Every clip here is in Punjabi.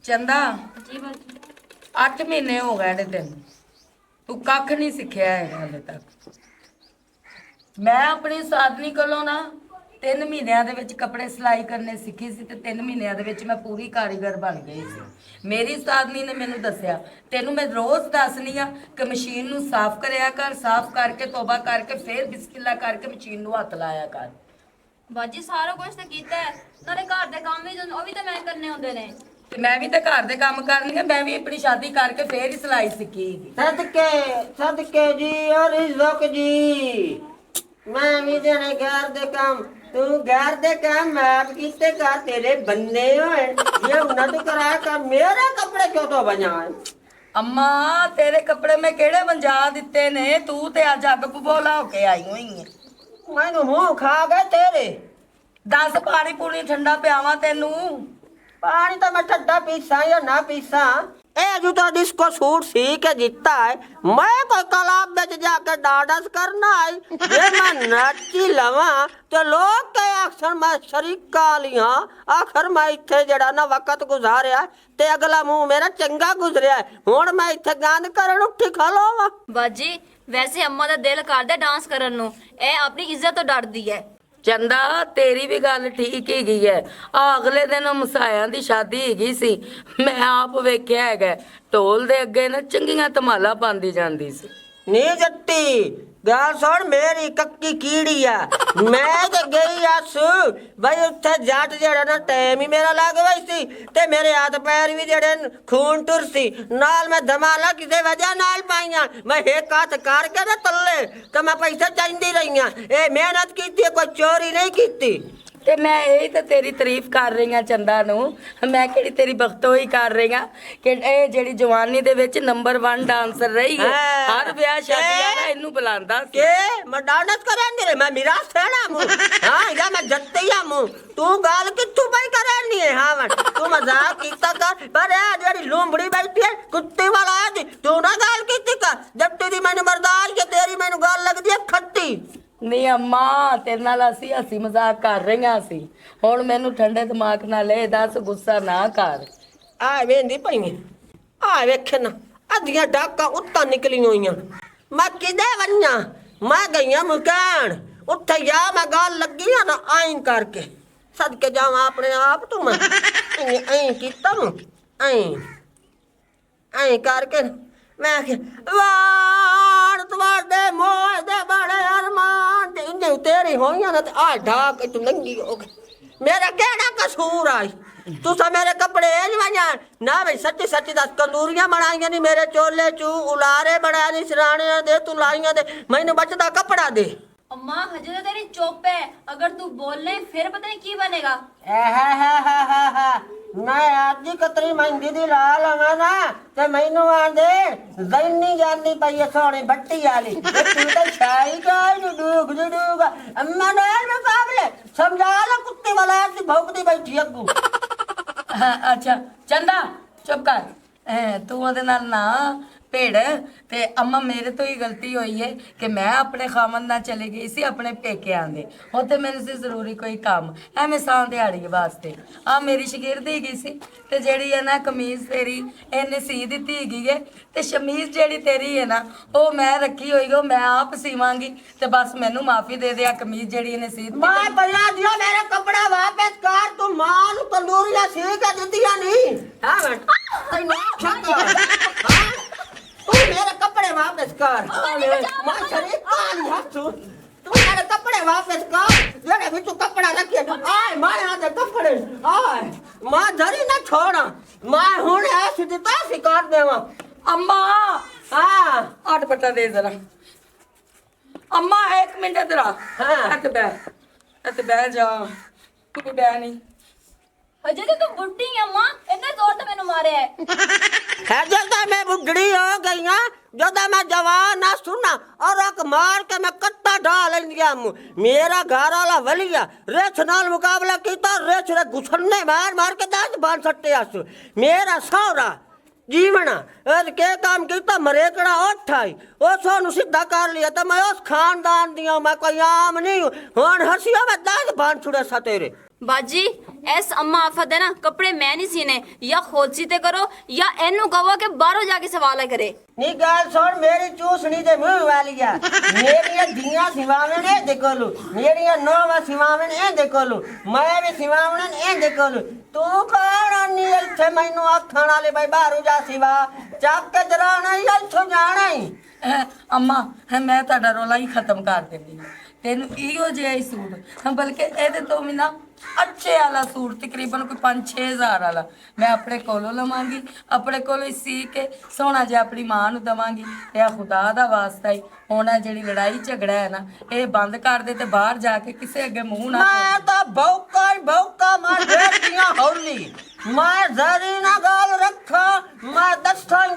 ਚੰਦਾ ਜੀ ਬਾਜੀ 8 ਮਹੀਨੇ ਹੋ ਗਏ ਨੇ ਤੈਨੂੰ, ਤੂੰ ਕੱਖ ਨਹੀਂ ਸਿੱਖਿਆ ਹੈ ਹਾਲੇ ਤੱਕ। ਮੈਂ ਆਪਣੀ ਸਾਧਨੀ ਕੋਲੋਂ ਨਾ 3 ਮਹੀਨਿਆਂ ਦੇ ਵਿੱਚ ਕੱਪੜੇ ਸਿਲਾਈ ਕਰਨੇ ਸਿੱਖੀ ਸੀ ਤੇ 3 ਮਹੀਨਿਆਂ ਦੇ ਵਿੱਚ ਮੈਂ ਪੂਰੀ ਕਾਰੀਗਰ ਬਣ ਗਈ ਸੀ। ਮੇਰੀ ਸਾਧਨੀ ਨੇ ਮੈਨੂੰ ਦੱਸਿਆ, ਤੈਨੂੰ ਮੈਂ ਰੋਜ਼ ਦੱਸਣੀ ਆ ਕਿ ਮਸ਼ੀਨ ਨੂੰ ਸਾਫ਼ ਕਰਿਆ ਕਰ, ਸਾਫ਼ ਕਰਕੇ ਤੋਬਾ ਕਰਕੇ ਫੇਰ ਬਿਸਮਿਲ੍ਲਾ ਕਰਕੇ ਮਸ਼ੀਨ ਨੂੰ ਹੱਥ ਲਾਇਆ ਕਰ। ਬਾਜੀ ਸਾਰਾ ਕੁਝ ਤਾਂ ਕੀਤਾ ਹੈ, ਨਾਲੇ ਘਰ ਦੇ ਕੰਮ ਵੀ ਉਹ ਵੀ ਤਾਂ ਮੈਂ ਕਰਨੇ ਹੁੰਦੇ ਨੇ। ਤੇ ਮੈਂ ਵੀ ਤਾਂ ਘਰ ਦੇ ਕੰਮ ਕਰਨੀ ਆ, ਮੈਂ ਵੀ ਆਪਣੀ ਸ਼ਾਦੀ ਕਰਕੇ ਫੇਰ ਹੀ ਸਿਲਾਈ ਸਿੱਖੀ। ਸਦਕੇ ਸਦਕੇ ਜੀ ਔਰ ਰਿਜ਼ਕ ਜੀ, ਮੈਂ ਵੀ ਦੇਣੇ ਘਰ ਦੇ ਕੰਮ, ਤੂੰ ਘਰ ਦੇ ਕੰਮ ਆਪ ਕੀਤੇ ਕਰ, ਤੇਰੇ ਬੰਦੇ ਹੋਏ ਇਹ ਉਹਨਾਂ ਤੋਂ ਕਰਾਇਆ ਕਰ, ਮੇਰੇ ਕੱਪੜੇ ਕਿਉਂ ਤੋਂ ਬਣਾਏ? ਅੰਮਾ ਤੇਰੇ ਕੱਪੜੇ ਮੈਂ ਕਿਹੜੇ ਵੰਜਾ ਦਿੱਤੇ ਨੇ, ਤੂੰ ਤੇ ਅੱਜ ਅੱਗ ਬਬੋਲਾ ਹੋ ਕੇ ਆਈ ਹੋਈ ਹੈ। ਮੈਨੂੰ ਮੂੰਹ ਖਾ ਗਏ ਤੇਰੇ। ਦੱਸ ਪਾਣੀ ਪੂਣੀ ਠੰਡਾ ਪਿਆਵਾਂ ਤੈਨੂੰ? पानी तो मैं ठंडा पीसा या ना पीसा, ए जो तो जिसको सूट सी के जीता है, मैं कोई कलाब में जाके डांडस करना है, ये मैं नाची लवा तो लोग के अक्सर मैं शरीक का लिया, आखिर मैं इत्थे जड़ा ना वक्त गुजारिया ते अगला मुंह मेरा चंगा गुजरिया है, हुण मैं इत्थे गांद करन उठी खलोवा। ਬਾਜੀ ਵੈਸੇ ਅੰਮਾ ਦਾ ਦਿਲ ਕਰਦਾ ਡਾਂਸ ਕਰਨ ਨੂੰ, ਇਹ ਆਪਣੀ ਇੱਜ਼ਤ ਤੋਂ ਡਰਦੀ ਹੈ। ਚੰਦਾ ਤੇਰੀ ਵੀ ਗੱਲ ਠੀਕ ਹੈਗੀ ਹੈ। ਅਗਲੇ ਦਿਨ ਮਸਾਇਆਂ ਦੀ ਸ਼ਾਦੀ ਹੈਗੀ ਸੀ, ਮੈਂ ਆਪ ਵੇਖਿਆ ਹੈਗਾ, ਢੋਲ ਦੇ ਅੱਗੇ ਨਾ ਚੰਗੀਆਂ ਧਮਾਲਾਂ ਪਾਉਂਦੀ ਜਾਂਦੀ ਸੀ। नी जट्टी गल सुन, मेरी कक्की कीड़ी आ, मैं ते गई आसू भाई उत्थे जट जेड़ा ना टाइम ही मेरा लग गई सी ते मेरे हाथ पैर भी जेड़े खून टुर सी, नाल मैं धमाला किसे वजह नाल पाईयां, मैं एक हाथ करके ना तल्ले ते मैं पैसे चाहती रही हां, ए मेहनत कीती, कोई चोरी नहीं कीती। ਤੇ ਮੈਂ ਇਹੀ ਤਾਂ ਤੇਰੀ ਤਾਰੀਫ ਕਰ ਰਹੀ ਹਾਂ ਚੰਦਾ ਨੂੰ, ਮੈਂ ਕਿਹੜੀ ਤੇਰੀ ਬਖਤੋ ਹੀ ਕਰ ਰਹੀ ਹਾਂ ਕਿ ਇਹ ਜਿਹੜੀ ਜਵਾਨੀ ਦੇ ਵਿੱਚ ਨੰਬਰ 1 ਡਾਂਸਰ ਰਹੀ ਹੈ। ਹਰ ਵਿਆਹ ਸ਼ਾਦੀਆਂ ਦਾ ਇਹਨੂੰ ਬੁਲਾਉਂਦਾ ਸੀ। के मैं डांस करेंगे रे, मैं मेरा सेना मु हां या मैं जत्तिया मु, तू गाल कित्थू पई करनी है? हां मैं तू मजाक कीता कर, पर ए जेडी लूंबड़ी बैठी है कुत्ते वाला है, तू ना गाल कीती कर, जब तेरी मैंने बर्दाश्त के तेरी मैंने गाल लगदी है खट्टी। ਨਹੀਂ ਅੰਮਾ ਤੇਰੇ ਨਾਲ ਅਸੀਂ ਹੱਸੀ ਮਜ਼ਾਕ ਕਰ ਰਹੀਆਂ ਸੀ, ਹੁਣ ਮੈਨੂੰ ਠੰਡੇ ਦਿਮਾਗ ਨਾਲ ਇਹ ਦੱਸ, ਗੁੱਸਾ ਨਾ ਕਰ। ਆ ਵੇਂਦੀ ਪਈ ਆ ਵੇਖ ਨਾ, ਅੱਧੀਆਂ ਡਾਕਾਂ ਉੱਤਾਂ ਨਿਕਲੀਆਂ ਹੋਈਆਂ, ਮੈਂ ਕਿਦੇ ਵੰਨਾ? ਮੈਂ ਗਈਆਂ ਮੁਕਾਨ ਉੱਥੇ ਜਾ, ਮੈਂ ਗੱਲ ਲੱਗੀ ਆ ਨਾ ਆਇਨ ਕਰਕੇ ਸਦਕੇ ਜਾਵਾਂ ਆਪਣੇ ਆਪ ਤੂੰ, ਮੈਂ ਐਂ ਕੀਤਾ ਨੂੰ ਐਂ ਕਰਕੇ ਮੈਂ ਕਿ ਵਾਣ ਤੁਹਾਡੇ ਮੋਹ ਦੇ ਬੜੇ ਅਰਮਾਨ ਤੇ ਇੰਨੇ ਤੇਰੀ ਹੋਈਆਂ ਨਾ ਤੇ ਆ ਢਾਕ ਤੂੰ ਨੰਗੀ ਹੋ ਗਈ, मेरा केड़ा कसूर आई? तुसा मेरे कपड़े जवाइया ना भाई, सच्ची सच्ची दस कंदूरियां बनाइया नी मेरे चोले चू, उलारे बनाए नी सिराने दे, तू लाइया दे, मैनू बचदा कपड़ा दे। ਅੰਮਾ ਹਜੇ ਤਾਂ ਤੇਰੀ ਚੁੱਪ ਹੈ, ਅਗਰ ਤੂੰ ਬੋਲੇ ਫਿਰ ਪਤਾ ਨਹੀਂ ਕੀ ਬਣੇਗਾ। मैं आज ही कतरी महंगी दी ला लवा ना ते मैनू आंदे जैनी जानी पई सोनी भट्टी वाली, तू तो छाई जाई डूग डूग अम्मा ने मुकाबले समझा ला, कुत्ते वाला ऐसी भौंकदी बैठी अग्गू। ਅੱਛਾ ਚੰਦਾ ਚੁੱਪ ਕਰ, ਤੂੰ ਉਹਦੇ ਨਾਲ ਨਾ ਭੇੜ। ਤੇ ਅੰਮਾ ਮੇਰੇ ਤੋਂ ਹੀ ਗਲਤੀ ਹੋਈ ਹੈ ਕਿ ਮੈਂ ਆਪਣੇ ਖਾਮਨ ਨਾਲ ਚਲੀ ਗਈ ਸੀ ਆਪਣੇ ਪੇਕਿਆਂ ਦੇ, ਉੱਥੇ ਮੈਨੂੰ ਸੀ ਜ਼ਰੂਰੀ ਕੋਈ ਕੰਮ, ਐਵੇਂ ਸਾਂ ਦਿਹਾੜੀ ਵਾਸਤੇ ਆ ਮੇਰੀ ਸ਼ਗਿਰਦੀ ਹੈਗੀ ਸੀ, ਤੇ ਜਿਹੜੀ ਹੈ ਨਾ ਕਮੀਜ਼ ਤੇਰੀ ਇਹਨੇ ਸੀ ਦਿੱਤੀ ਹੈਗੀ ਹੈ, ਤੇ ਸ਼ਮੀਜ਼ ਜਿਹੜੀ ਤੇਰੀ ਹੈ ਨਾ ਉਹ ਮੈਂ ਰੱਖੀ ਹੋਈ, ਉਹ ਮੈਂ ਆਪ ਸੀਵਾਂਗੀ, ਤੇ ਬਸ ਮੈਨੂੰ ਮਾਫੀ ਦੇ ਦਿਆ, ਕਮੀਜ਼ ਜਿਹੜੀ ਇਹਨੇ ਸੀ ਦਿੱਤੀ। मैं पहला दिया मेरा कपड़ा वापस कर, तू मां नु तंदूरिया सी के दितिया नहीं। हां तू मेरे कपड़े वापस कर, मैं शरीफ कान हाथ तू मेरे कपड़े वापस कर, जेड़े भी तू कपड़ा रखे आए मारे आदे कपड़े आए, मां धरी ना छोड़ा, मैं हुन ऐसी दिता सी काट देवा। अम्मा हां आठ पट्टा दे जरा। अम्मा 1 मिनट इधर आ, ਇੱਥੇ ਬਹਿ ਜਾ, ਤੂੰ ਬਹਿ ਨਹੀਂ। ਹਜੇ ਤਾਂ ਤੂੰ ਬੁੱਢੀ ਆ ਅੰਮਾ, ਇੰਨੇ ਜ਼ੋਰ ਤੇ ਮੈਨੂੰ ਮਾਰਿਆ ਹੈ। जदा मैं बुढ़ी हो गई हाँ, जदा मैं जवान ना सुना और एक मार के मैं कट्टा ढाल लिया मुँह, मेरा घर वाला वलिया रेछ नाल मुकाबला किया, रेछ रे घुसने मार मार के दांत बांध सट्टे आसू, मेरा सौरा जीवना के काम किया, मरेकड़ा उठ आई वो सोनू सीधा कर लिया, तो मैं उस खानदान दिया, मैं कोई आम नहीं हूँ, हुण हसिया मैं दांत बांध छुड़े सा तेरे। बाजी ऐस अम्मा आफत है ना कपड़े मैं नहीं सीने या खुद सीते करो या एनू कहो कि बाहरों जाके सवाल करे नी गाल सुन मेरी चूसनी दे मुंह वाली आ मेरी दियां सिवावन ए देखोलू मेरी नोवा सिवावन ए देखोलू मैं भी सिवावन ए देखोलू तू कौन अन्नी इथे मैनू आखण वाले भाई बाहर जा सिवा ਚੱਕ ਕੇ ਜਰਾਣਾ ਹੀ ਇੱਥੋਂ ਜਾਣਾ ਹੀ ਅੰਮਾ ਮੈਂ ਤੁਹਾਡਾ ਰੋਲਾ ਹੀ ਖਤਮ ਕਰ ਦਿੰਦੀ ਹਾਂ ਤੈਨੂੰ ਇਹੋ ਜਿਹਾ ਹੀ ਸੂਟ ਬਲਕਿ ਇਹਦੇ ਤੋਂ ਵੀ ਨਾ ਅੱਛੇ ਵਾਲਾ ਸੂਟ ਤਕਰੀਬਨ ਕੋਈ 5-6000 ਵਾਲਾ ਮੈਂ ਆਪਣੇ ਕੋਲੋਂ ਲਵਾਂਗੀ ਆਪਣੇ ਕੋਲੋਂ ਹੀ ਸੀ ਕੇ ਸੋਹਣਾ ਜਿਹਾ ਆਪਣੀ ਮਾਂ ਨੂੰ ਦਵਾਂਗੀ ਤੇ ਆ ਖੁਦਾ ਦਾ ਵਾਸਤਾ ਹੀ ਹੁਣ ਇਹ ਜਿਹੜੀ ਲੜਾਈ ਝਗੜਾ ਹੈ ਨਾ ਇਹ ਬੰਦ ਕਰ ਦੇ ਤੇ ਬਾਹਰ ਜਾ ਕੇ ਕਿਸੇ ਅੱਗੇ ਮੂੰਹ ਨਾ ਮੈਂ ਤਾਂ ਭੌਕਾ ਮਾਰ ਦੇਤੀਆਂ ਹੌਲੀ ਮੈਂ ਜ਼ਰੀ ਨਾ ਗਾਲ ਰੱਖਾਂ ਮੈਂ ਦੱਸਾਂ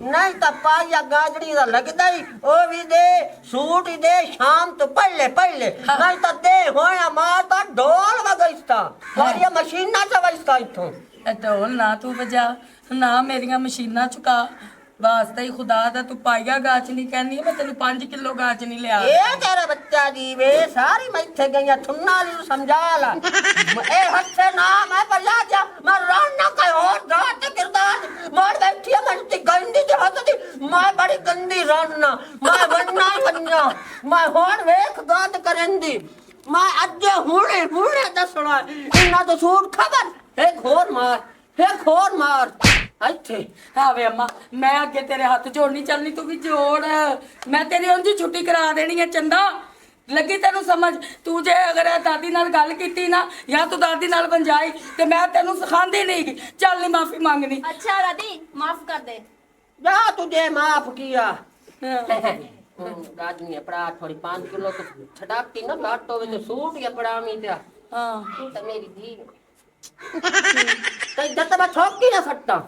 ਨਹੀਂ ਤਾਂ ਪਾਇਆ ਗਾਜੜੀ ਦਾ ਲੱਗਦਾ ਹੀ ਉਹ ਵੀ ਦੇ ਸੂਟ ਹੀ ਦੇ ਸ਼ਾਮ ਤੋਂ ਪਹਿਲੇ ਨਹੀਂ ਤਾਂ ਦੇ ਹੋਇਆ ਮਾਂ ਤਾਂ ਢੋਲ ਵਗਾਇਸਤਾ ਸਾਰੀਆਂ ਮਸ਼ੀਨਾਂ ਚ ਵਗਾਇਸਤਾ ਇਥੋਂ ਢੋਲ ਨਾ ਤੂੰ ਵਜਾ ਨਾ ਮੇਰੀਆਂ ਮਸ਼ੀਨਾਂ ਚੁਕਾ ਵਾਸਤੇ ਹੀ ਖੁਦਾ ਦਾ ਤੂੰ ਪਾਈਆ ਗਾਚ ਨਹੀਂ ਕਹਿੰਦੀ ਮੈਂ ਤੈਨੂੰ 5 ਕਿਲੋ ਗਾਚ ਨਹੀਂ ਲਿਆ ਇਹ ਤੇਰਾ ਬੱਚਾ ਜੀ ਵੇ ਸਾਰੀ ਮੈਂ ਇੱਥੇ ਗਈਆਂ ਥੁੰਨਾ ਨੂੰ ਸਮਝਾ ਲਾ ਇਹ ਹੱਥੇ ਨਾ ਮੈਂ ਬੱਲਾ ਜਾ ਮੈਂ ਰਨ ਨਾ ਕੋਈ ਹੋਰ ਰਾਤ ਕਿਰਦਾਰ ਮਾਰ ਬੈਠੀ ਆ ਮੈਂ ਤੇ ਗੰਦੀ ਤੇ ਹੱਥ ਦੀ ਮੈਂ ਬੜੀ ਗੰਦੀ ਰਨ ਨਾ ਮੈਂ ਬੰਨਾ ਬੰਨਾ ਮੈਂ ਹੁਣ ਵੇਖ ਗਾਤ ਕਰੰਦੀ ਮੈਂ ਅੱਜ ਹੁਣੇ ਦੱਸਣਾ ਇਹਨਾਂ ਤੋਂ ਸੂਟ ਖਬਰ ਇੱਕ ਹੋਰ ਮਾਰ ਇੱਥੇ ਆਵੇ ਅੰਮਾ ਮੈਂ ਅੱਗੇ ਤੇਰੇ ਹੱਥ ਜੋੜਨੀ ਚੱਲਣੀ ਤੂੰ ਵੀ ਜੋੜ ਮੈਂ ਤੇਰੀ ਉਂਝ ਹੀ ਛੁੱਟੀ ਕਰਾ ਦੇਣੀ ਹੈ ਚੰਦਾ ਲੱਗੀ ਤੈਨੂੰ ਸਮਝ ਤੂੰ ਜੇ ਅਗਰ ਦਾਦੀ ਨਾਲ ਗੱਲ ਕੀਤੀ ਨਾ ਜਾਂ ਤੂੰ ਦਾਦੀ ਨਾਲ ਬੰਜਾਈ ਤੇ ਮੈਂ ਤੈਨੂੰ ਸਿਖਾਉਂਦੀ ਨਹੀਂ ਚੱਲ ਨਹੀਂ ਮਾਫੀ ਮੰਗਣੀ अच्छा दादी माफ कर दे ਜਾ ਤੁਝੇ ਮਾਫ ਕੀਆ ਰਾਜ ਨੇ ਪੜਾ ਥੋੜੀ 5 ਕਿਲੋ ਤੋਂ ਛਡਾਤੀ ਨਾ ਘੱਟ ਹੋਵੇ ਤੇ ਸੂਟ ਹੀ ਪੜਾਵੀਂ ਤੇ ਹਾਂ ਤੂੰ ਤਾਂ ਮੇਰੀ ਧੀ ਤੇ ਜਦ ਮੈਂ ਠੋਕੀ ਨਾ ਸੱਟਾਂ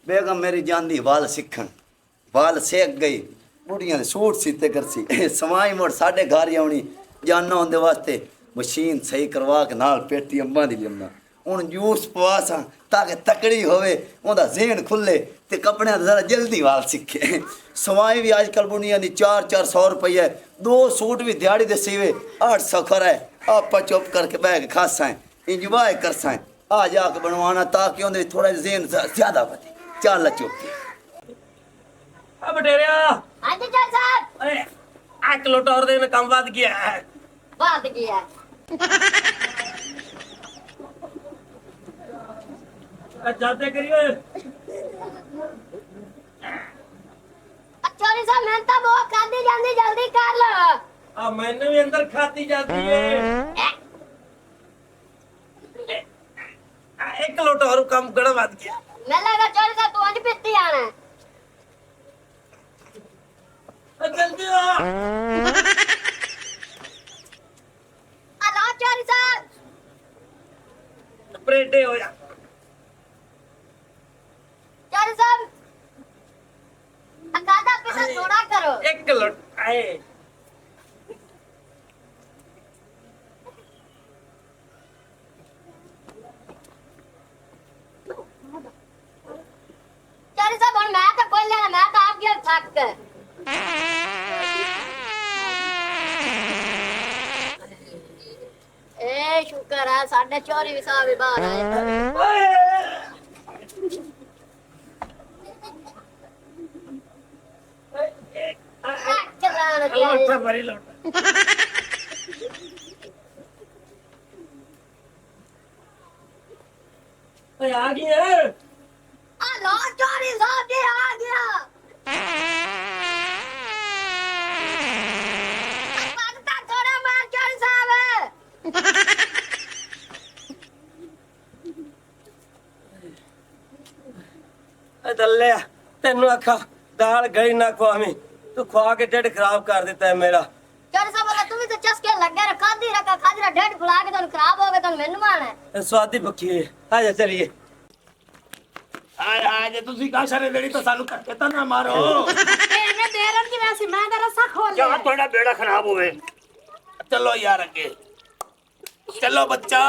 बेगम मेरी जानदी वाल सीखन वाल सेक गई बुढ़िया ने सूट सीते करसी समाई मोड़ साढ़े घर ही आनी जाना होंदे वास्ते मशीन सही करवा के नाल पेटी अम्बा दी लिया हूँ जूस पवा सा ताकि तकड़ी होवे उनका ज़हन खुले ते कपड़े जरा जल्दी वाल सीखे सवाई भी अजकल बुढ़िया दी 400 रुपये 2 सूट भी दिहाड़ी दे सीवे 800 खरा है आप चुप करके बह के खासा है इंजॉय करसा है आ जाके बनवाना ताकि उन्हें थोड़ा ज़हन ज़्यादा बने ਚੱਲ ਚੁੱਪ ਆ ਬਟੇਰਿਆ ਹਾਂਜੀ ਚਾਚਾ ਸਾਹਿਬ ਓਏ ਆ ਕਿਲੋ ਟੌਰ ਦੇ ਕੰਮ ਵੱਧ ਗਿਆ ਬਾਤ ਕੀ ਹੈ ਆ ਜਾਦੇ ਕਰੀ ਓਏ ਚੋਰੀ ਸਾਹਿਬ ਮੈਂ ਤਾਂ ਬਹੁਤ ਖਾਂਦੀ ਜਾਂਦੀ ਜਲਦੀ ਕਰ ਲਓ ਆ ਮੈਨੂੰ ਵੀ ਅੰਦਰ ਖਾਤੀ ਜਾਂਦੀ ਏ ਆ 1 ਕਿਲੋ ਟੌਰ ਕੰਮ ਗੜਾ ਵੱਧ ਗਿਆ मैं लगा चोरी साहब तू आज पित्ती आना ਆ ਜਲਦੀ ਆ हेलो चोरी साहब ਪਰੇਡੇ ਹੋਇਆ चोरी साहब अंदाजा पैसा थोड़ा करो 1 किलो आए चोरी साहब और मैं तो कोई लेना मैं तो आप गया थक कर ए शुक्र है साढ़े चोरी भी साहब भी बाहर आए चलाना लोटा चाहिए भरी लोटा ओए आ गया हेलो चोरी साहब जी आ गया पकता थोड़ा मार चोरी साहब ए दल्ले तेनू आखा दाल गई ना खवावी तू खवा के ढिड खराब कर देता है मेरा चोरी साहब बोला तू भी तो चस्के लग गया खादी रखा खादी ढेड फुला के तो खराब हो गए तो मैनू मारना है स्वादी पक्की है आ जा चलिए आज ਤੁਸੀਂ ਕਾਸ਼ਾ ਨੇ ਦੇਣੀ ਤਾਂ ਸਾਨੂੰ ਕੱਟੇ ਤਾਂ ਨਾ ਮਾਰੋ ਇਹਨੇ ਦੇਰਨ ਕੀ ਵੈਸੀ ਮੈਂ ਦਾ ਰਸਾ ਖੋਲ ਜਾਂ ਤੁਹਾਡਾ ਬੇੜਾ ਖਰਾਬ ਹੋਵੇ ਚਲੋ ਯਾਰ ਅੱਗੇ चलो बच्चा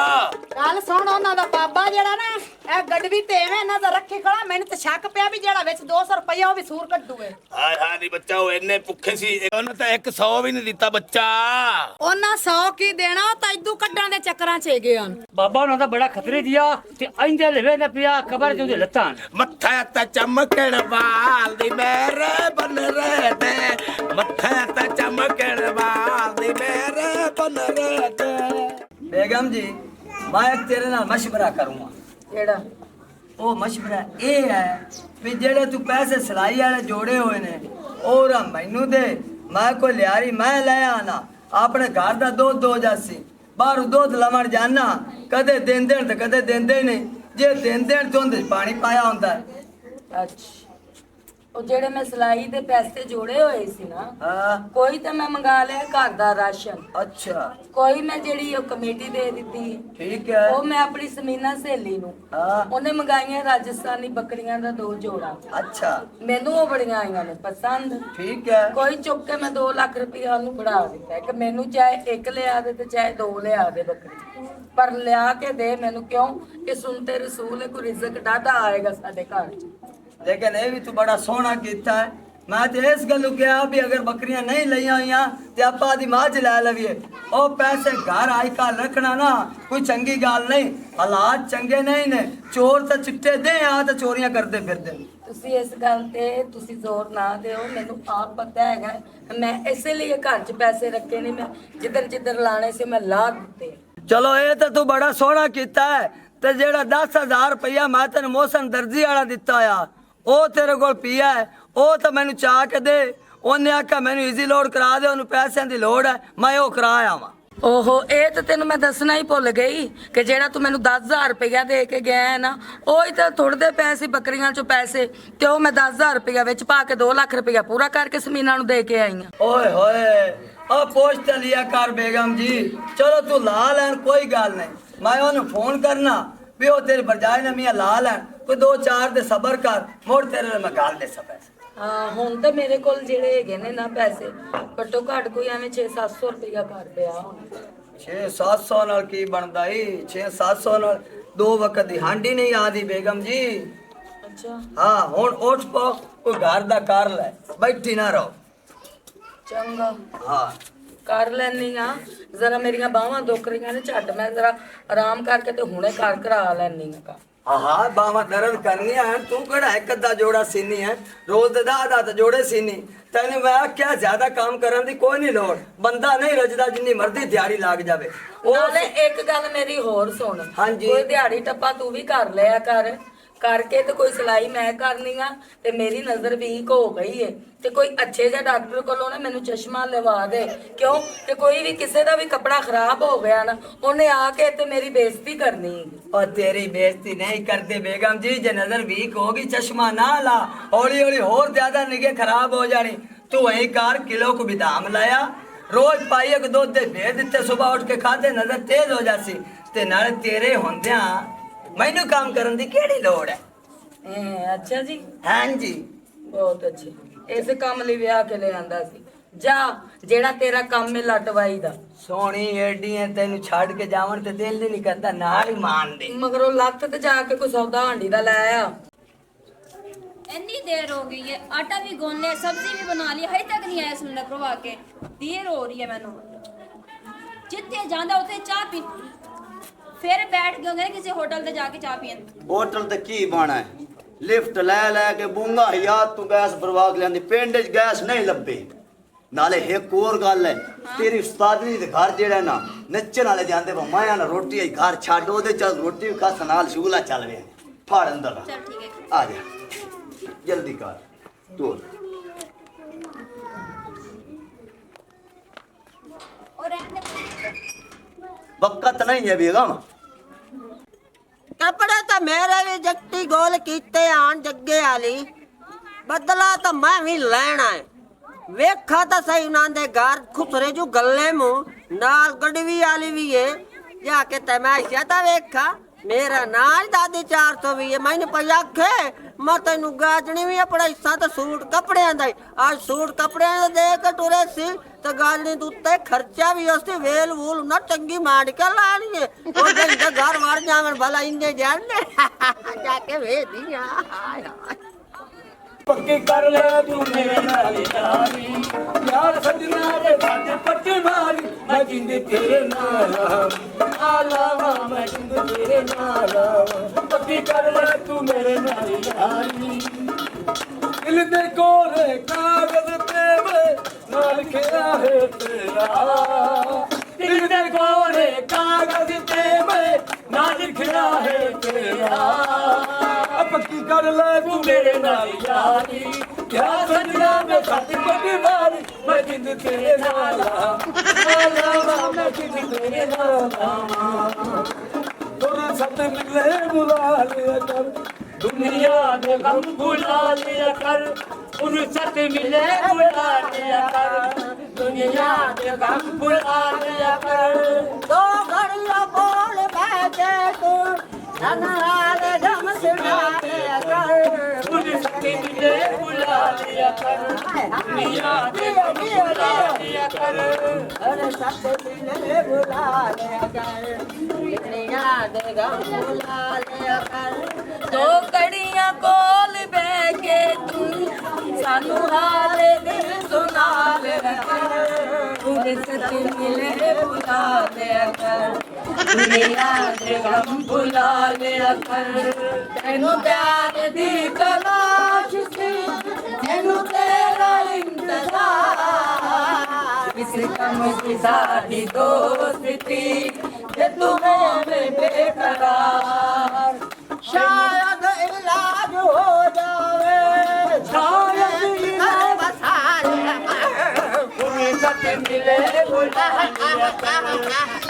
ਗੱਲ ਸੁਣ ਉਹਨਾਂ ਦਾ ਬਾਬਾ ਜਿਹੜਾ ਨਾ ਇਹ ਗੱਡਵੀ ਤੇ ਐਵੇਂ ਇਹਨਾਂ ਦਾ ਰੱਖੀ ਖੜਾ ਮੈਨੂੰ ਤੇ ਸ਼ੱਕ ਪਿਆ ਵੀ ਜਿਹੜਾ ਵਿੱਚ 200 ਰੁਪਇਆ ਉਹ ਵੀ ਸੂਰ ਕੱਢੂਏ हाय हाय नहीं बच्चा वो इन्ने भुखे सी उन्हें तो 100 भी नहीं दिता बच्चा ਉਹਨਾਂ 100 ਕੀ ਦੇਣਾ ਉਹ ਤਾਂ ਇਦੂ ਕੱਢਣ ਦੇ ਚੱਕਰਾਂ 'ਚ ਹੈਗੇ ਹਨ ਬਾਬਾ ਉਹਨਾਂ ਦਾ ਬੜਾ ਖਤਰੇ ਦਿਆ ਤੇ ਆਇੰਦੇ ਲਵੇ ਨਾ ਪਿਆ ਖਬਰ ਚੋਂ ਦੇ ਲੱਤਾਂ मत्था ता चमकण वाल दी मेरे बन रहे दे मत्था ता चमकण वाल दी मेरे बन रहे दे बेगम जी मैं एक तेरे नाल मशवरा करूंगा ਕਿਹੜਾ ਉਹ ਮਸ਼ਵਰਾ ਇਹ ਹੈ ਵੀ ਜਿਹੜੇ ਤੂੰ ਪੈਸੇ ਸਿਲਾਈ ਵਾਲੇ ਜੋੜੇ ਹੋਏ ਨੇ ਉਹ ਰਾ ਮੈਨੂੰ ਦੇ ਮੈਂ ਕੋਈ ਲਿਆਰੀ ਮੈਂ ਲੈ ਆਣਾ ਆਪਣੇ ਘਰ ਦਾ ਦੁੱਧ ਦੋ ਜਾਸੀ ਬਾਹਰੋਂ ਦੁੱਧ ਲਵਣ ਜਾਣਾ ਕਦੇ ਦਿੰਦੇ ਤੇ ਕਦੇ ਦਿੰਦੇ ਨਹੀਂ ਜੇ ਦਿੰਦੇ ਤੋਂ ਉਹਦੇ 'ਚ ਪਾਣੀ ਪਾਇਆ ਹੁੰਦਾ ਹੈ। ਅੱਛਾ ਉਹ ਜਿਹੜੇ ਮੈਂ ਸਿਲਾਈ ਦੇ ਪੈਸੇ ਜੋੜੇ ਹੋਏ ਸੀ ਨਾ ਹਾਂ ਕੋਈ ਤਾਂ ਮੈਂ ਮੰਗਾ ਲਿਆ ਘਰ ਦਾ ਰਾਸ਼ਨ ਅੱਛਾ ਕੋਈ ਮੈਂ ਜਿਹੜੀ ਉਹ ਕਮੇਟੀ ਦੇ ਦਿੱਤੀ ਠੀਕ ਹੈ ਉਹ ਮੈਂ ਆਪਣੀ ਸਮੀਨਾ ਸਹੇਲੀ ਨੂੰ ਹਾਂ ਉਹਨੇ ਮੰਗਾਈਆਂ ਰਾਜਸਥਾਨੀ ਬੱਕਰੀਆਂ ਦਾ 2 ਜੋੜਾ ਅੱਛਾ ਮੈਨੂੰ ਉਹ ਬੜੀਆਂ ਆਈਆਂ ਨੇ ਪਸੰਦ ਠੀਕ ਹੈ ਕੋਈ ਚੁੱਕ ਕੇ ਮੈਂ 2 ਲੱਖ ਰੁਪਇਆ ਉਹਨੂੰ ਫੜਾ ਦਿੱਤਾ ਕਿ ਮੈਨੂੰ ਚਾਹੇ 1 ਲਿਆ ਦੇ ਤੇ ਚਾਹੇ 2 ਲਿਆ ਦੇ ਬੱਕਰੀ ਪਰ ਲਿਆ ਕੇ ਦੇ ਮੈਨੂੰ ਕਿਉਂ ਕਿ ਸੁਣਤੇ ਰਸੂਲ ਹੈ ਕੋਈ ਰਿਜ਼ਕ ਡਾਢਾ ਆਏਗਾ ਸਾਡੇ ਘਰ 'ਚ लेकिन ये भी तू बड़ा सोना कीता है मैं तो इस गल क्या भी अगर बकरियां नहीं लिया हुई तो आप आदि माँ च लै लवीए ओ पैसे घर आई काल रखना ना कोई चंगी गल नहीं हालात चंगे नहीं ने चोर तो चिट्टे दे तो चोरियां करते फिरते ਤੁਸੀਂ ਇਸ ਗੱਲ ਤੇ ਤੁਸੀਂ ਜ਼ੋਰ ਨਾ ਦਿਓ ਮੈਨੂੰ ਆਪ ਪਤਾ ਹੈਗਾ ਮੈਂ ਇਸੇ ਲਈ ਘਰ 'ਚ ਪੈਸੇ ਰੱਖੇ ਨਹੀਂ ਮੈਂ ਜਿੱਧਰ ਜਿੱਧਰ ਲਾਣੇ ਸੀ ਮੈਂ ਲਾ ਦਿੱਤੇ चलो ये तो तू बड़ा सोना कीता है ते जेड़ा 10,000 रुपया मैं तेन मोहसन दर्जी वाला दिता आ ਉਹ ਤੇਰੇ ਕੋਲ ਪਿਆ ਹੈ ਉਹ ਤਾਂ ਮੈਨੂੰ ਚਾਹ ਕੇ ਦੇ ਉਹਨੇ ਆਖਿਆ ਮੈਨੂੰ ਈਜ਼ੀ ਲੋਡ ਕਰਾ ਦੇ ਉਹਨੂੰ ਪੈਸਿਆਂ ਦੀ ਲੋੜ ਹੈ ਮੈਂ ਉਹ ਕਰਾਇਆ ਵਾਂ ਓਹੋ ਇਹ ਤਾਂ ਤੈਨੂੰ ਮੈਂ ਦੱਸਣਾ ਹੀ ਭੁੱਲ ਗਈ ਕਿ ਜਿਹੜਾ ਤੂੰ ਮੈਨੂੰ 10000 ਰੁਪਇਆ ਦੇ ਕੇ ਗਿਆ ਹੈ ਨਾ ਉਹ ਹੀ ਤਾਂ ਥੋੜਦੇ ਪੈਸੇ ਬੱਕਰੀਆਂ ਚੋਂ ਪੈਸੇ ਤੇ ਉਹ ਮੈਂ 10000 ਰੁਪਇਆ ਵਿੱਚ ਪਾ ਕੇ 2 ਲੱਖ ਰੁਪਇਆ ਪੂਰਾ ਕਰਕੇ ਸਮੀਨਾ ਨੂੰ ਦੇ ਕੇ ਆਈ ਆ ਓਏ ਹੋਏ ਆ ਪੋਸਟ ਲਿਆ ਕਰ ਬੇਗਮ ਜੀ ਚਲੋ ਤੂੰ ਲਾ ਲੈਣ ਕੋਈ ਗੱਲ ਨਹੀਂ ਮੈਂ ਉਹਨੂੰ ਫੋਨ ਕਰਨਾ ਵੀ ਉਹ ਤੇਰੇ ਬਰਜਾਏ ਨੇ ਮੀਆਂ ਲਾ ਲੈਣ ਕੋਈ 2-4 ਦੇ ਸਬਰ ਕਰ ਮੋੜ ਤੇਰੇ ਨਾਲ ਮੈਂ ਗੱਲ ਦੇ ਸਪੈ ਹਾਂ ਹੁਣ ਤਾਂ ਮੇਰੇ ਕੋਲ ਜਿਹੜੇ ਹੈਗੇ ਨੇ ਨਾ ਪੈਸੇ ਘੱਟੋ ਘੱਟ ਕੋਈ ਐਵੇਂ 6-700 ਰੁਪਇਆ ਕਰ ਪਿਆ ਹੁਣ 6-700 ਨਾਲ ਕੀ ਬਣਦਾ ਈ 6-700 ਨਾਲ 2 ਵਕਤ ਦੀ ਹਾਂਡੀ ਨਹੀਂ ਆਦੀ ਬੇਗਮ ਜੀ ਅੱਛਾ ਹਾਂ ਹੁਣ ਉੱਠ ਪੋ ਕੋਈ ਘਰ ਦਾ ਕਰ ਲੈ ਬੈਠੀ ਨਾ ਰਹੋ ਚੰਗਾ ਹਾਂ ਕਰ ਲੈਣੀ ਆ ਜ਼ਰਾ ਮੇਰੀਆਂ ਬਾਹਾਂ ਦੁਖ ਰਹੀਆਂ ਨੇ ਝੱਟ ਮੈਂ ਜ਼ਰਾ ਆਰਾਮ ਕਰਕੇ ਤੇ ਹੁਣੇ ਕਰ ਕਰਾ ਲੈਣੀ ਆ ਹਾਂ ਬਾਵਾ ਦਰਦ ਕਰਨੀ ਹੈ ਤੂੰ ਕਿਹੜਾ ਇੱਕ ਅੱਧਾ ਜੋੜਾ ਸੀਨੀ ਹੈ ਰੋਜ਼ ਦੇ 10 ਜੋੜੇ ਸੀਨੀ ਤੈਨੂੰ ਮੈਂ ਆਖਿਆ ਜ਼ਿਆਦਾ ਕੰਮ ਕਰਨ ਦੀ ਕੋਈ ਨਹੀਂ ਲੋੜ ਬੰਦਾ ਨਹੀਂ ਰਜਦਾ ਜਿੰਨੀ ਮਰਜ਼ੀ ਦਿਹਾੜੀ ਲੱਗ ਜਾਵੇ ਨਾਲੇ ਇੱਕ ਗੱਲ ਮੇਰੀ ਹੋਰ ਸੁਣ ਹਾਂਜੀ। ਕੋਈ ਦਿਹਾੜੀ ਟੱਪਾ ਤੂੰ ਵੀ ਕਰ ਲਿਆ ਕਰਕੇ ਤੇ ਕੋਈ ਸਿਲਾਈ ਮੈਂ ਕਰਨੀ ਆ ਤੇ ਮੇਰੀ ਨਜ਼ਰ ਵੀਕ ਹੋ ਗਈ ਏ ਤੇ ਕੋਈ ਅੱਛੇ ਜਿਹਾ ਡਾਕਟਰ ਕੋਲੋਂ ਨਾ ਮੈਨੂੰ ਚਸ਼ਮਾ ਲਵਾ ਦੇ ਕਿਉਂ ਕਿ ਕੋਈ ਵੀ ਕਿਸੇ ਦਾ ਵੀ ਕੱਪੜਾ ਖਰਾਬ ਹੋ ਗਿਆ ਨਾ ਉਹਨੇ ਆ ਕੇ ਤੇ ਮੇਰੀ ਬੇਇੱਜ਼ਤੀ ਕਰਨੀ ਹੈ और तेरी बेइज्जती नहीं करते बेगम जी जे नजर वीक होगी चश्मा ना ला हौली हौली और ज्यादा निगे खराब हो जानी तू वही कार किलो को भी दाम लाया रोज पाइए को दूध दे भेज दिते सुबह उठ के खाते नजर तेज हो जासी ते नाले तेरे होंदिया मैनू काम करन दी केड़ी लोड़ है ਅੱਛਾ ਜੀ हाँ जी ਬਹੁਤ ਅੱਛੇ ਇਸੇ ਕੰਮ ਲਈ ਵਿਆਹ ਕੇ ਲੈ ਆਂਦਾ ਸੀ ਜਾ ਜਿਹੜਾ ਤੇਰਾ ਕੰਮ ਹੈ ਲਟਵਾਈ ਦਾ सोनी एडी है तेनू छाड़ के जावन ते दिल नहीं करता नाल ही मान दे ਮਗਰੋਂ ਲੱਤ ਤੇ ਜਾ ਕੇ ਕੋਈ ਸੌਦਾ ਹਾਂਡੀ ਦਾ ਲੈ ਆ इतनी देर हो गई है आटा भी गूंद लिया सब्जी भी बना ली हजे तक नहीं आया सिलेंडर भरवा के देर हो रही है मैनू जिथे जांदा उथे चाह पी फिर बैठ गए किसी होटल ते जाके चाह पियन ਹੋਟਲ ਤੇ ਕੀ ਬਾਣਾ ਹੈ ਲਿਫਟ ਲੈ ਕੇ ਬੂੰਗਾ ਹਿਆਤ ਤੂੰ ਗੈਸ ਭਰਵਾ ਕੇ ਲਿਆਂਦੀ ਪਿੰਡ 'ਚ ਗੈਸ ਨਹੀਂ ਲੱਭੇ ਨਾਲੇ ਇੱਕ ਹੋਰ ਗੱਲ ਹੈ ਤੇਰੀ ਉਸਤਾਦਨੀ ਦੇ ਘਰ ਜਿਹੜਾ ਨਾ ਨੱਚਣ ਵਾਲੇ ਜਾਂਦੇ ਵਾ ਮਾਇਆ ਨਾ ਰੋਟੀ ਆਈ ਘਰ ਛੱਡ ਉਹਦੇ ਚੱਲ ਰੋਟੀ ਵੀ ਖਾਸ ਨਾਲ ਸ਼ੂਲਾ ਚੱਲ ਰਿਹਾ ਫੜ ਅੰਦਰ चल ठीक है ਆ ਜਾ ਜਲਦੀ ਕਰ ਤੋਰ और रहने ਵਕਤ ਨਹੀਂ ਹੈ ਬੇਗਮ कपड़े तो मेरे भी जट्टी गोल कीते आन जग्गे आली बदला तो मैं भी लेना है वेखा तो सही उन्होंने घर खुसरे जो गले मुंह नाल गड़वी आली भी है जाके तमाशा तो वेखा मेरा नाज दादी 420 है मैंने पई आखे मैं तेनू गाजनी भी अपना हिस्सा तो सूट कपड़े दा आज सूट कपड़े दे के टुरे सी तो गाजनी तू उत्ते खर्चा भी उसते वेल वूल ना चंगी मार के लानी है और जिंदा घर मार जावन भला इन्ने जानने जाके वे दिया हाय हाय पक्की कर ले तू मेरे नाल यारी यार सजना दे साथे पट्टी मारी मैं जिंद तेरे नाल आलावा मैं जिंद तेरे नाल पक्की कर ले तू मेरे नाल यारी दिल दे कोरे कागज पे मैं नाल खेला है तेरा दिल दे कोरे कागज पे मैं नाल खेला है तेरा पक्की कर ले तू मेरे नाल यारी क्या सजना में साथी पट्टी मारी मैं जिंद तेरे नाल आलावा मैं जिंद तेरे नाल तोरा सत मिले बुला लिया कर दुनिया दे गम भुला लिया कर फुर्सत मिले बुला लिया कर दुनिया दे गम भुला लिया कर दो घड़िया बोल बैठे तू ननाल गम सुना के कर फुर्सत मिले बुला लिया कर दुनिया दे गम भुला लिया कर अरे सत मिले बुला ले कर दुनिया दे गम बुला ले कर दो कड़ियां कोल बह के तू सानू हाल दिल सुना ले फुर्सत मिले बुला ले कर दुनिया दे गम भुला ले कर तेनू प्यार दी तलाश सी तेनू तेरा इंतजार इस कम की साडी दोस्ती जे तू होवे बेकरार शायद इलाज हो जावे शायद इलाज बसा ले फुर्सत मिले बुला लिया कर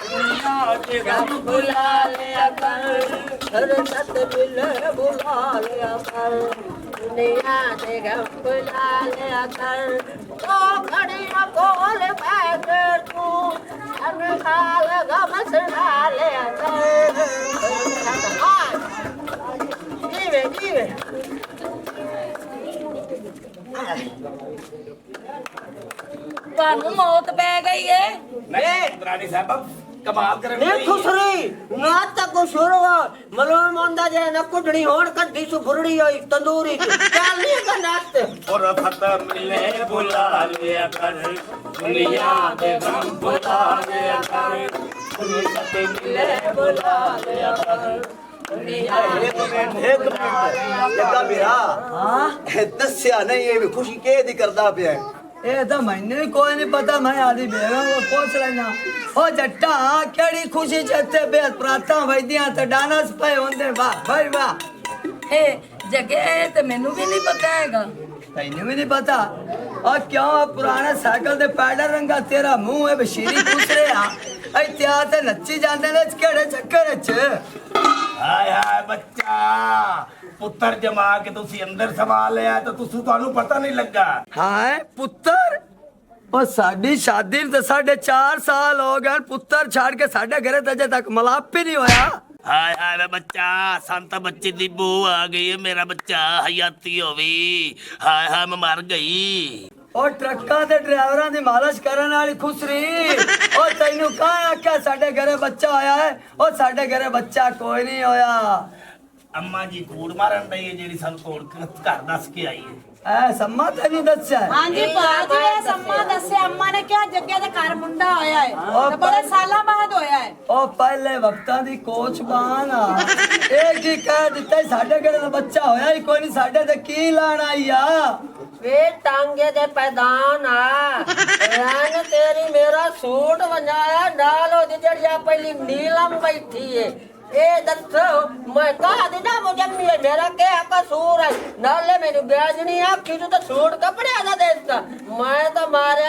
दुनिया दे गम भुला लिया कर अरे सत मिले बुला ले कर दुनिया दे गम बुला ले कर तो खड़िया कोल बैठ तू अनखाल गम सुना ले कर जीवे जीवे ਤੁਹਾਨੂੰ ਮੌਤ ਪੈ ਗਈ ਏ ਨਹੀਂ ਰਾਣੀ ਸਾਹਿਬ ਕਮਾਲ ਕਰਨ ਨੀ ਖੁਸਰੀ ਨਾ ਤੱਕ ਸ਼ੁਰੂ ਮਲੂਮ ਹੁੰਦਾ ਜੇ ਨਾ ਕੁੱਢਣੀ ਹੋਣ ਕੱਢੀ ਸੁ ਫੁਰੜੀ ਹੋਈ ਤੰਦੂਰੀ ਚ ਚੱਲ ਨਹੀਂ ਕਾ ਨਾਸਤੇ फुर्सत मिले बुला लिया कर दुनिया दे गम भुला लिया कर फुर्सत मिले बुला लिया कर दुनिया दे गम भुला लिया ਜੱਗਾ ਵੀਰਾ ਹਾਂ ਦੱਸਿਆ ਨਹੀਂ ਇਹ ਵੀ ਖੁਸ਼ੀ ਕੇ ਦੀ ਕਰਦਾ ਪਿਆ ਇਹ ਤਾਂ ਮੈਨੂੰ ਵੀ ਕੋਈ ਨਹੀਂ ਪਤਾ ਮੈਂ ਆਦੀ ਬੇਗਮ ਕੋ ਪੁੱਛ ਲੈਣਾ ਉਹ ਜੱਟਾ ਕਿਹੜੀ ਖੁਸ਼ੀ ਚ ਇੱਥੇ ਬੇਅਤ ਪ੍ਰਾਤਾਂ ਵਜਦੀਆਂ ਤੇ ਡਾਂਸ ਪਏ ਹੁੰਦੇ ਵਾਹ ਭਾਈ ਵਾਹ ਇਹ ਜਗੇ ਤੇ ਮੈਨੂੰ ਵੀ ਨਹੀਂ ਪਤਾ ਹੈਗਾ ਤੈਨੂੰ ਵੀ ਨਹੀਂ ਪਤਾ ਉਹ ਕਿਉਂ ਪੁਰਾਣੇ ਸਾਈਕਲ ਦੇ ਪੈਡਲ ਰੰਗਾ ਤੇਰਾ ਮੂੰਹ ਹੈ ਬਸ਼ੀਰੀ ਪੁੱਛ ਰਿਹਾ ਇੱਥੇ ਆ ਤੇ ਨੱਚੀ ਜਾਂਦੇ ਨੇ ਕਿਹੜੇ ਚੱਕਰ ਚ ਹਾਏ ਹਾਏ ਬੱਚਾ ਪੁੱਤਰ ਜਮਾ ਕੇ ਤੁਸੀਂ ਅੰਦਰ ਸਮਾ ਲਿਆ ਤਾਂ ਤੁਹਾਨੂੰ ਪਤਾ ਨਹੀਂ ਲੱਗਾ ਹਾਏ ਪੁੱਤਰ ਉਹ ਸਾਡੀ ਸ਼ਾਦੀ ਨੂੰ ਤਾਂ 4.5 ਸਾਲ ਹੋ ਗਏ ਪੁੱਤਰ ਛੱਡ ਕੇ ਸਾਡੇ ਘਰੇ ਤਾਂ ਅਜੇ ਤੱਕ ਮਲਾਪ ਹੀ ਨਹੀਂ ਹੋਇਆ ਹਾਏ ਹਾਏ ਵੇ ਬੱਚਾ ਸੰਤ ਬੱਚੇ ਦੀ ਬੂ ਆ ਗਈ ਹੈ ਮੇਰਾ ਬੱਚਾ ਹਯਾਤੀ ਹੋਵੀ ਹਾਏ ਹਾਏ ਮੈਂ ਮਰ ਗਈ ਉਹ ਟਰੱਕਾਂ ਦੇ ਡਰਾਈਵਰਾਂ ਦੀ ਮਾਲਿਸ਼ ਕਰਨ ਵਾਲੀ ਖੁਸਰੀ ਉਹ ਤੈਨੂੰ ਕਾਹ ਆਖਿਆ ਸਾਡੇ ਘਰੇ ਬੱਚਾ ਹੋਇਆ ਹੈ ਉਹ ਸਾਡੇ ਘਰੇ ਬੱਚਾ ਕੋਈ ਨਹੀਂ ਹੋਇਆ ਅੰਮਾ ਜੀ ਕੂੜ ਮਾਰਨ ਡਈ ਹੈ ਜਿਹੜੀ ਸਾਨੂੰ ਕੋੜ ਘਰ ਦੱਸ ਕੇ ਆਈ ਹੈ ਐ ਸੰਮਾ ਤੈਨੂੰ ਦੱਸਿਆ ਹੈ? ਹਾਂਜੀ ਬਾਜੀ ਇਹ ਸੰਮਾ ਦੱਸਿਆ ਅੰਮਾ ਨੇ ਕਿਹਾ ਜੱਗੇ ਦੇ ਘਰ ਮੁੰਡਾ ਹੋਇਆ ਹੈ ਤੇ ਬੜੇ ਸਾਲਾਂ ਬਾਅਦ ਹੋਇਆ ਹੈ ਉਹ ਪਹਿਲੇ ਵਕਤਾਂ ਦੀ ਕੋਚਬਾਨ ਆ ਇਹ ਕੀ ਕਹਿ ਦਿੱਤਾ ਸੀ, ਸਾਡੇ ਘਰੇ ਤਾਂ ਬੱਚਾ ਹੋਇਆ ਹੀ ਕੋਈ ਨਹੀਂ ਸਾਡੇ ਤੇ ਕੀ ਲਾਣ ਆਈ ਆ ਵੇ ਟਾਂਗੇ ਦੇ ਪੈਦਾਨ ਆ ਰੰਗ ਤੇਰੀ ਮੇਰਾ ਸੂਟ ਵੰਜਾਇਆ ਨਾਲ ਉਹਦੀ ਜਿਹੜਿਆ ਪਹਿਲੀ ਨੀਲਮ ਬੈਠੀ ਏ ਇਹ ਦੱਸੋ ਮੈਂ ਕਹਾ ਦੀ ਨਾ ਮੁਜੰਮੀ ਹੈ ਮੇਰਾ ਕਿਆ ਕਸੂਰ ਹੈ ਨਾਲੇ ਮੈਨੂੰ ਬਿਆਜ ਨਹੀਂ ਆਖੀ ਤੂੰ ਤਾਂ ਸੂਟ ਕੱਪੜਿਆਂ ਦਾ ਦੇਤਾ ਮੈਂ ਤਾਂ ਮਾਰੇ